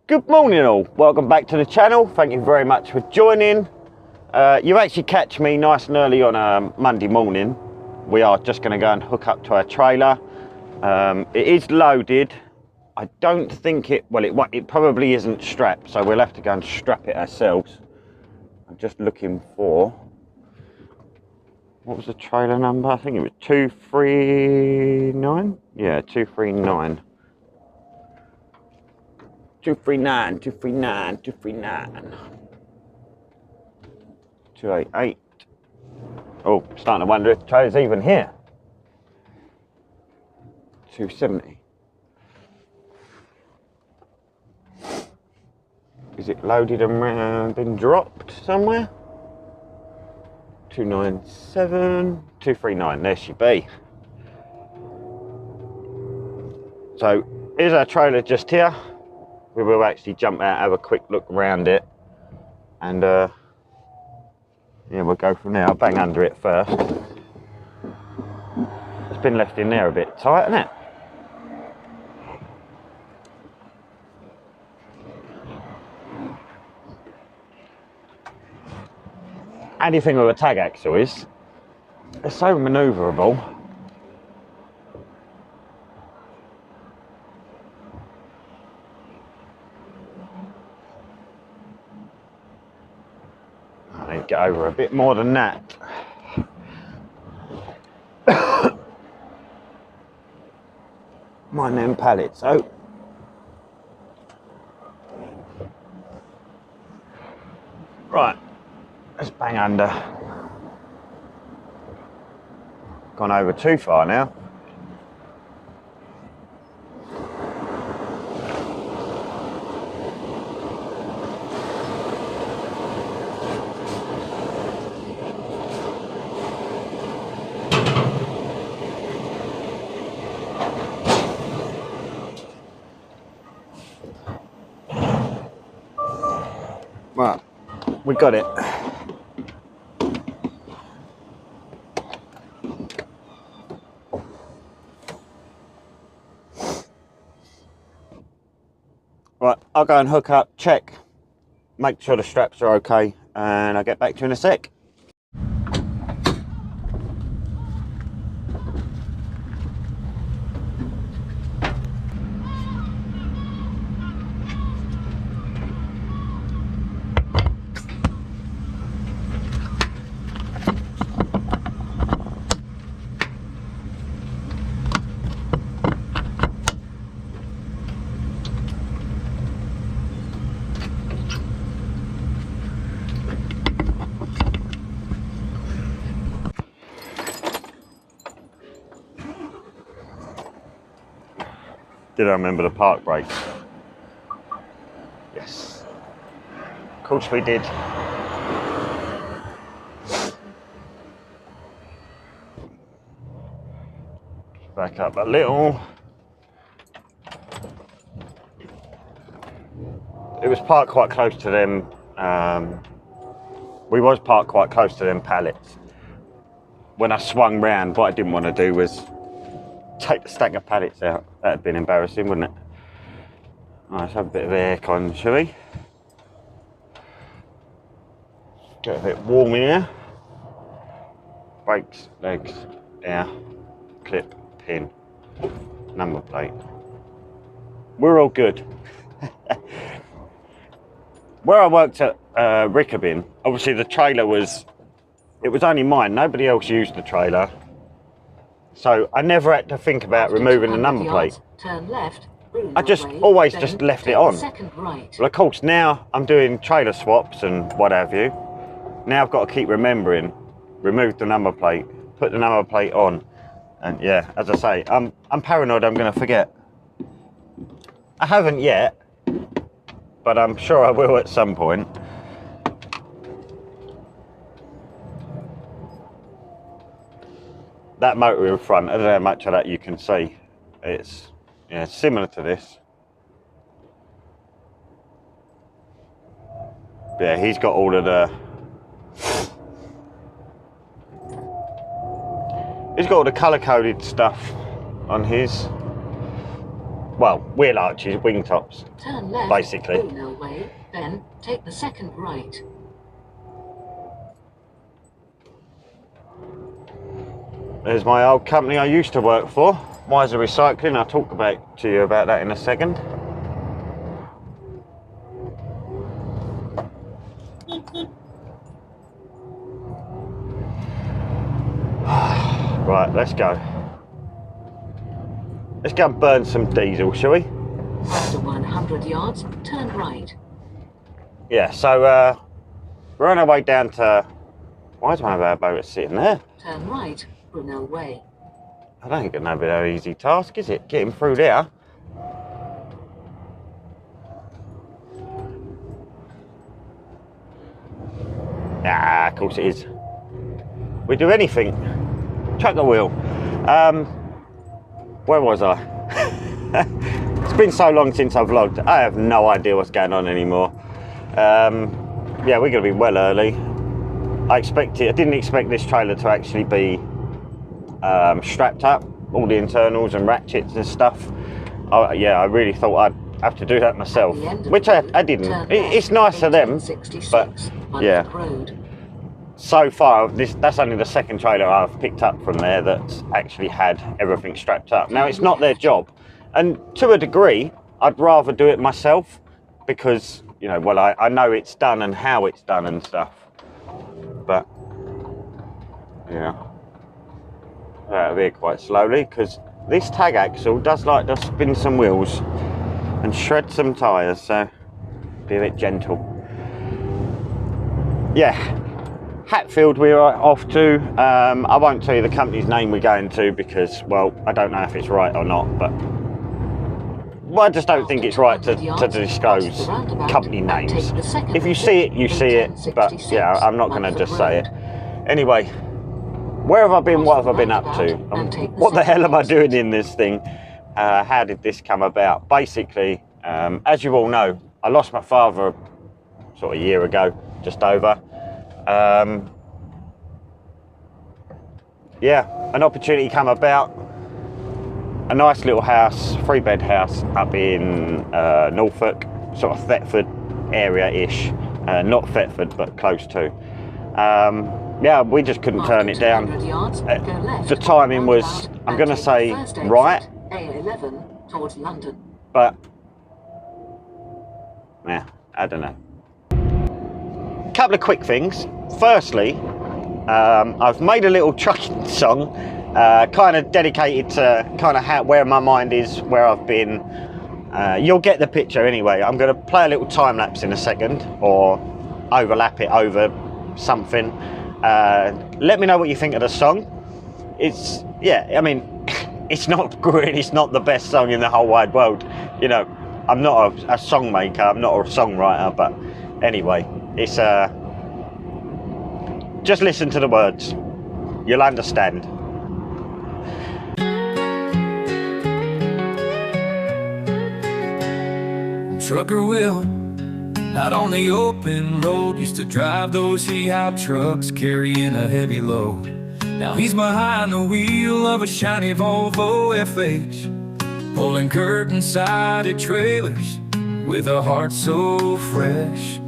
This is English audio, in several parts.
Good morning all, welcome back to the channel. Thank you very much for joining. You actually catch me nice and early on a Monday morning. We are just going to go and hook up to our trailer. It is loaded. I don't think it probably isn't strapped, so we'll have to go and strap it ourselves. I'm just looking for, what was the trailer number? I think it was 239. Yeah, 239. 239, 239, 239. 288. Oh, starting to wonder if the trailer's even here. 270. Is it loaded and been dropped somewhere? 297, 239, there she be. So, here's our trailer just here. We will actually jump out, have a quick look around it, and yeah, we'll go from there. I'll bang under it first. It's been left in there a bit tight, isn't it? Handy thing with a tag axle is, it's so manoeuvrable. I need to get over a bit more than that. Mind them pallets. Oh. Right. Let's bang under. Gone over too far now. Right, we got it. Right, I'll go and hook up, check, make sure the straps are okay, and I'll get back to you in a sec. Did I remember the park brakes? Yes. Of course we did. Back up a little. It was parked quite close to them. We was parked quite close to them pallets. When I swung round, what I didn't want to do was take the stack of pallets out. That'd have been embarrassing, wouldn't it? Right, let's have a bit of air con, shall we? Get a bit warm in here. Brakes, legs, air, clip, pin, number plate. We're all good. Where I worked at Rickabin, obviously the trailer was only mine. Nobody else used the trailer. So I never had to think about removing the number plate. Turn left, I just always just left it on. Right. Well, of course, now I'm doing trailer swaps and what have you. Now I've got to keep remembering, remove the number plate, put the number plate on. And yeah, as I say, I'm paranoid I'm going to forget. I haven't yet, but I'm sure I will at some point. That motor in front, I don't know how much of that you can see. It's similar to this. Yeah, he's got all of the... He's got all the colour-coded stuff on his. well, wheel arches, wing tops, Turn left, basically. Brunel Way, then take the second right. There's my old company I used to work for, Wiser Recycling. I'll talk to you about that in a second. Right, let's go. Let's go and burn some diesel, shall we? After 100 yards, turn right. Yeah, so we're on our way down to... Why is one of our boats sitting there? Turn right, Brunel Way. I don't think it's no bit of an easy task, is it? Getting through there. Ah, of course it is. We do anything. Chuck the wheel. Where was I? It's been so long since I've vlogged. I have no idea what's going on anymore. Yeah, we're going to be well early. I didn't expect this trailer to actually be strapped up, all the internals and ratchets and stuff. Yeah, I really thought I'd have to do that myself, which I didn't. It's nice of them, but yeah. So far, that's only the second trailer I've picked up from there that's actually had everything strapped up. Now, it's not their job, and to a degree, I'd rather do it myself because, you know, well, I know it's done and how it's done and stuff. But yeah, out of here quite slowly because this tag axle does like to spin some wheels and shred some tyres, so be a bit gentle. Yeah, Hatfield we're off to. I won't tell you the company's name we're going to because, well, I don't know if it's right or not, but well, I just don't think it's right to disclose company names. If you see it, you see it, but yeah, I'm not going to just say it. Anyway, where have I been? What have I been up to? What the hell am I doing in this thing? How did this come about? Basically, as you all know, I lost my father sort of a year ago, just over. Yeah, an opportunity came about. A nice little house, 3-bed house up in Norfolk, sort of Thetford area-ish. Not Thetford, but close to. Yeah, we just couldn't turn it down. The timing was, I'm going to say, right. A11 towards London. But, yeah, I don't know. Couple of quick things. Firstly, I've made a little trucking song, kind of dedicated to kind of where my mind is, where I've been. You'll get the picture anyway. I'm going to play a little time lapse in a second, or overlap it over something. Let me know what you think of the song. It's, yeah, I mean, it's not good. It's not the best song in the whole wide world. You know, I'm not a song maker. I'm not a songwriter. But anyway, it's just listen to the words. You'll understand. Trucker Will, out on the open road, used to drive those Hiab trucks carrying a heavy load. Now he's behind the wheel of a shiny Volvo FH, pulling curtain-sided trailers with a heart so fresh.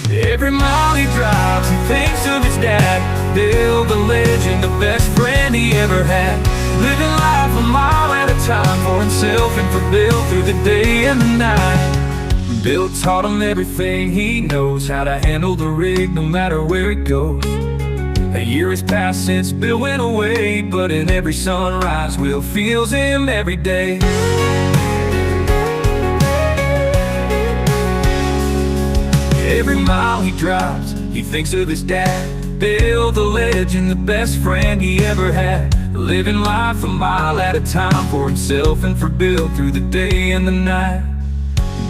Every mile he drives, he thinks of his dad, Bill the legend, the best friend he ever had. Living life a mile at a time for himself and for Bill through the day and the night. Bill taught him everything he knows, how to handle the rig no matter where it goes. A year has passed since Bill went away, but in every sunrise Will feels him every day. Every mile he drives, he thinks of his dad, Bill the legend, the best friend he ever had. Living life a mile at a time for himself and for Bill through the day and the night.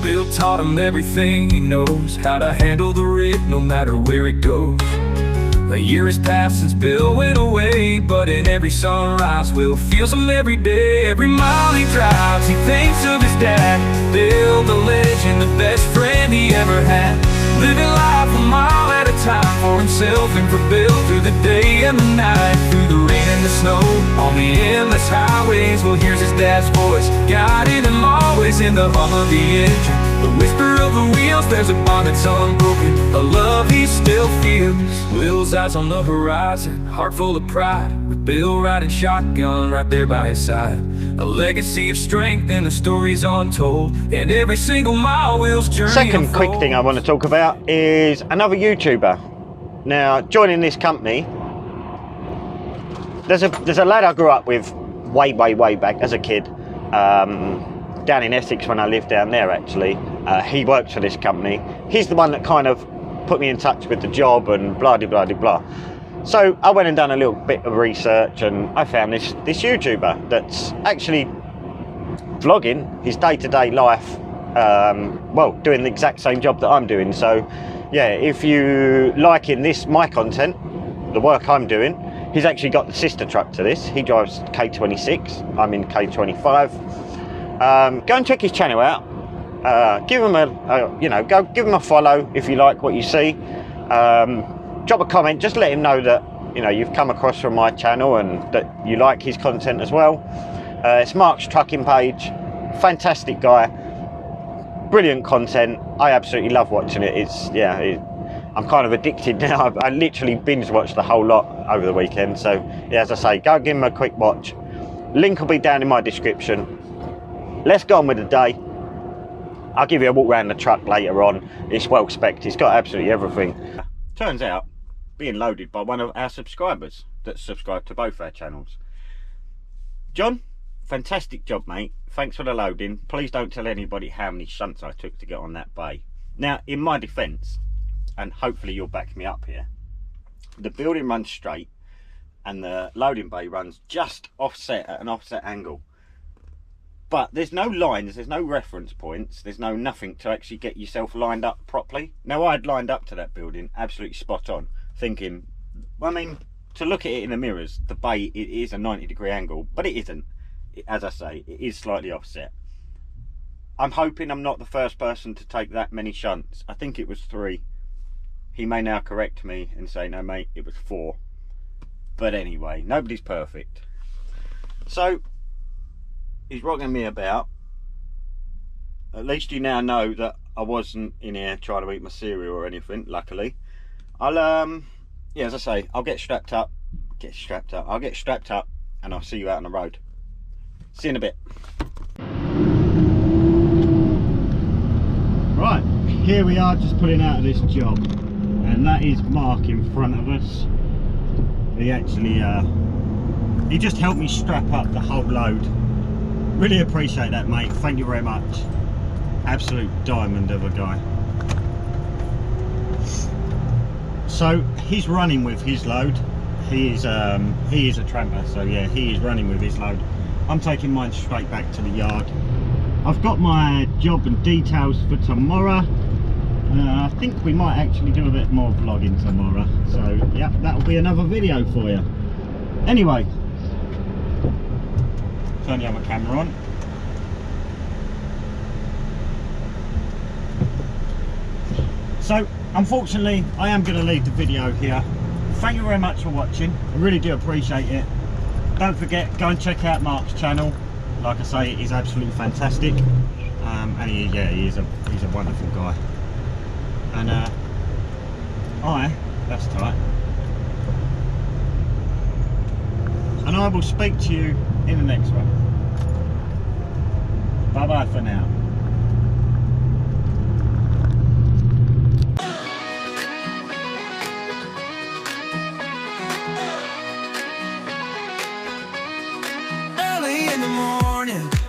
Bill taught him everything he knows, how to handle the rig no matter where it goes. A year has passed since Bill went away, but in every sunrise Will feels him every day. Every mile he drives, he thinks of his dad, Bill the legend, the best friend he ever had. Living life a mile at a time for himself and for Bill. Through the day and the night, through the rain and the snow, on the endless highways, well, here's his dad's voice, guiding him always in the hum of the engine, the whisper of the wheels. There's a bond that's unbroken, a love he still feels. Will's eyes on the horizon, heart full of pride, with Bill riding shotgun right there by his side. A legacy of strength and the stories untold, and every single mile Will's journey Second unfolds. quick thing I want to talk about is another YouTuber. Now, joining this company, there's a lad I grew up with way back as a kid, down in Essex when I lived down there actually. He works for this company. He's the one that kind of put me in touch with the job and blah de blah de blah. So I went and done a little bit of research, and I found this YouTuber that's actually vlogging his day-to-day life, well, doing the exact same job that I'm doing. So yeah, if you liking my content, the work I'm doing, he's actually got the sister truck to this. He drives K26, I'm in K25. Go and check his channel out. Give him go give him a follow if you like what you see. Drop a comment, just let him know that you've come across from my channel and that you like his content as well. It's Marcs trucking page. Fantastic guy, brilliant content. I absolutely love watching it. I'm kind of addicted now. I literally binge watched the whole lot over the weekend. So yeah, as I say, go give him a quick watch. Link will be down in my description. Let's go on with the day. I'll give you a walk around the truck later on. It's well spec'd. It's got absolutely everything. Turns out, being loaded by one of our subscribers that's subscribed to both our channels. John, fantastic job, mate. Thanks for the loading. Please don't tell anybody how many shunts I took to get on that bay. Now, in my defence, and hopefully you'll back me up here, the building runs straight and the loading bay runs just offset at an offset angle. But there's no lines, there's no reference points, there's no nothing to actually get yourself lined up properly. Now, I'd lined up to that building absolutely spot on, thinking, well, I mean, to look at it in the mirrors, the bay, it is a 90-degree angle, but it isn't. As I say, it is slightly offset. I'm hoping I'm not the first person to take that many shunts. I think it was 3. He may now correct me and say, no, mate, it was 4. But anyway, nobody's perfect. So he's rocking me about. At least you now know that I wasn't in here trying to eat my cereal or anything, luckily. I'll yeah, as I say, I'll get strapped up. I'll get strapped up and I'll see you out on the road. See you in a bit. Right, here we are, just pulling out of this job, and that is Mark in front of us. He actually he just helped me strap up the whole load. Really appreciate that, mate. Thank you very much. Absolute diamond of a guy. So he's running with his load. He is a tramper, so yeah, he is running with his load. I'm taking mine straight back to the yard. I've got my job and details for tomorrow. I think we might actually do a bit more vlogging tomorrow. So yeah, that'll be another video for you. Anyway, turn the other camera on. So unfortunately, I am going to leave the video here. Thank you very much for watching. I really do appreciate it. Don't forget, go and check out Marc's channel. Like I say, it is absolutely fantastic, and he's a wonderful guy. And that's tight. And I will speak to you in the next one. Bye bye for now.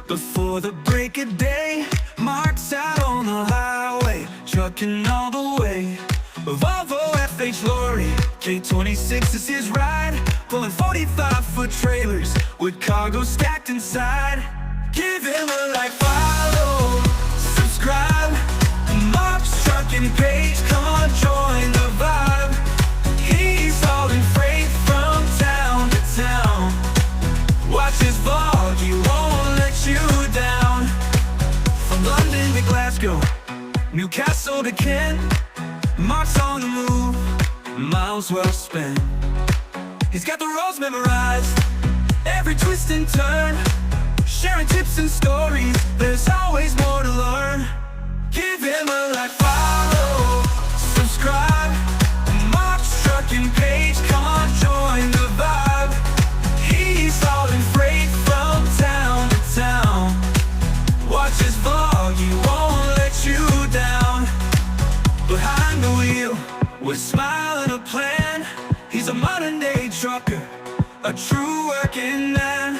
Before the break of day, Marc's out on the highway, trucking all the way. Volvo FH lorry, K26 is his ride, pulling 45-foot trailers with cargo stacked inside. Give him a like, follow, subscribe. Marc's trucking page, come on, join the vibe. He's hauling freight from town to town. Watch his vlog, he won't let you down. From London to Glasgow, Newcastle to Kent, Marc's on the move, miles well spent. He's got the roads memorized, every twist and turn, sharing tips and stories, there's always more to learn. Give him a like, follow, subscribe, Marcs trucking page, come on, join the vibe. He's hauling freight from town to town. Watch his vlog, he won't let you down. Behind the wheel, with smile and a plan, he's a modern day trucker, a true working man.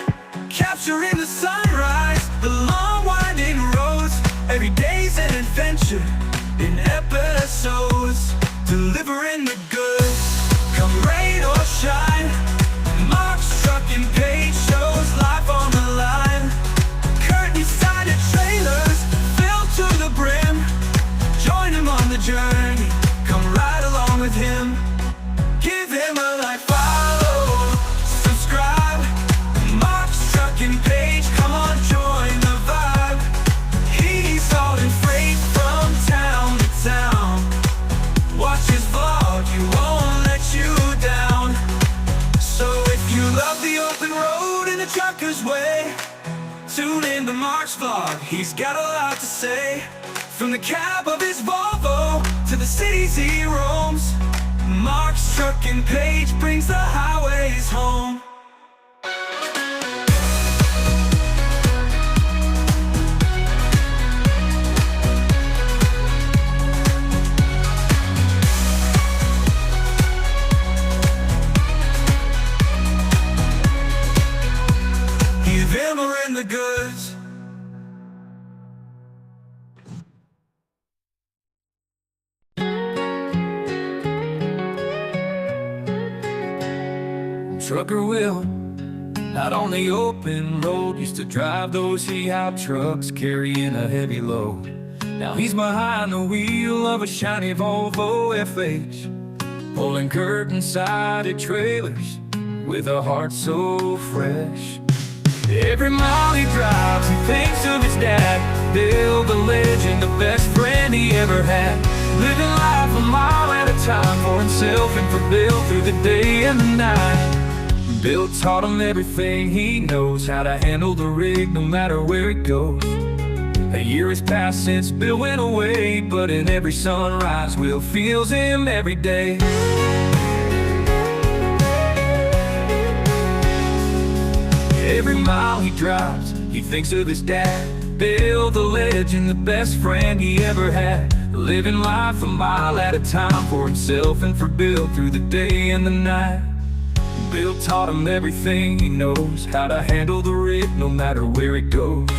Capturing the sunrise, the long winding roads, every day's an adventure in episodes. Delivering the goods, come rain or shine, Marcs trucking page shows life on the line. Curtain-sided trailers filled to the brim, join him on the journey, come ride along with him. Give him a like, follow, subscribe, Marcs trucking page, come on, join the vibe. He's hauling freight from town to town. Watch his vlog, he won't let you down. So if you love the open road and the trucker's way, tune in to Marcs' vlog, he's got a lot to say. From the cab of his Volvo to the cities he roams, Marcs trucking page brings the highways home. Give him a in the goods. Trucker Will, out on the open road, used to drive those Hiab trucks carrying a heavy load. Now he's behind the wheel of a shiny Volvo FH, pulling curtain-sided trailers with a heart so fresh. Every mile he drives, he thinks of his dad, Bill the legend, the best friend he ever had. Living life a mile at a time for himself and for Bill through the day and the night. Bill taught him everything he knows, how to handle the rig no matter where it goes. A year has passed since Bill went away, but in every sunrise Will feels him every day. Every mile he drives, he thinks of his dad, Bill the legend, the best friend he ever had. Living life a mile at a time for himself and for Bill through the day and the night. Bill taught him everything he knows, how to handle the rig no matter where it goes.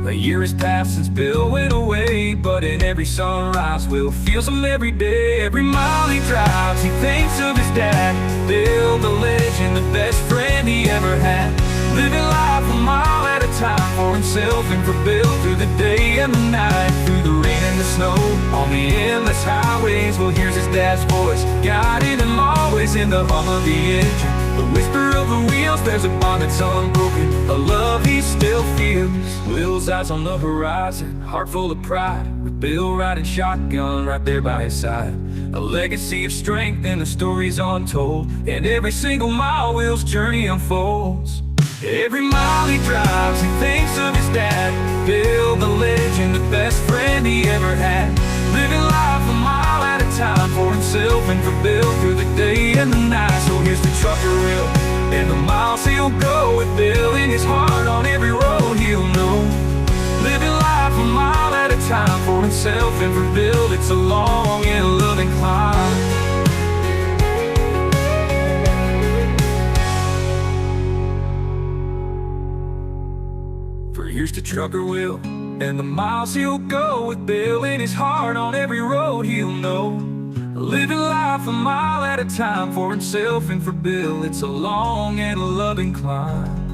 A year has passed since Bill went away, but in every sunrise Will feels him every day. Every mile he drives, he thinks of his dad, Bill the legend, the best friend he ever had. Living life a mile at a time for himself and for Bill through the day and the night. Through the rain and the snow, on the endless highways, well, here's his dad's voice, guiding him always in the hum of the engine, the whisper of the wheels. There's a bond that's unbroken, a love he still feels. Will's eyes on the horizon, heart full of pride, with Bill riding shotgun right there by his side. A legacy of strength and the stories untold, and every single mile Will's journey unfolds. Every mile he drives, he thinks of his dad, Bill the legend, the best friend he ever had. Living life a mile at a time for himself and for Bill through the day and the night. So here's the trucker Will, and the miles he'll go with Bill in his heart on every road he'll know. Living life a mile at a time for himself and for Bill, it's a long and loving climb. Here's to trucker Will, and the miles he'll go with Bill in his heart on every road he'll know. Living life a mile at a time for himself and for Bill, it's a long and loving climb.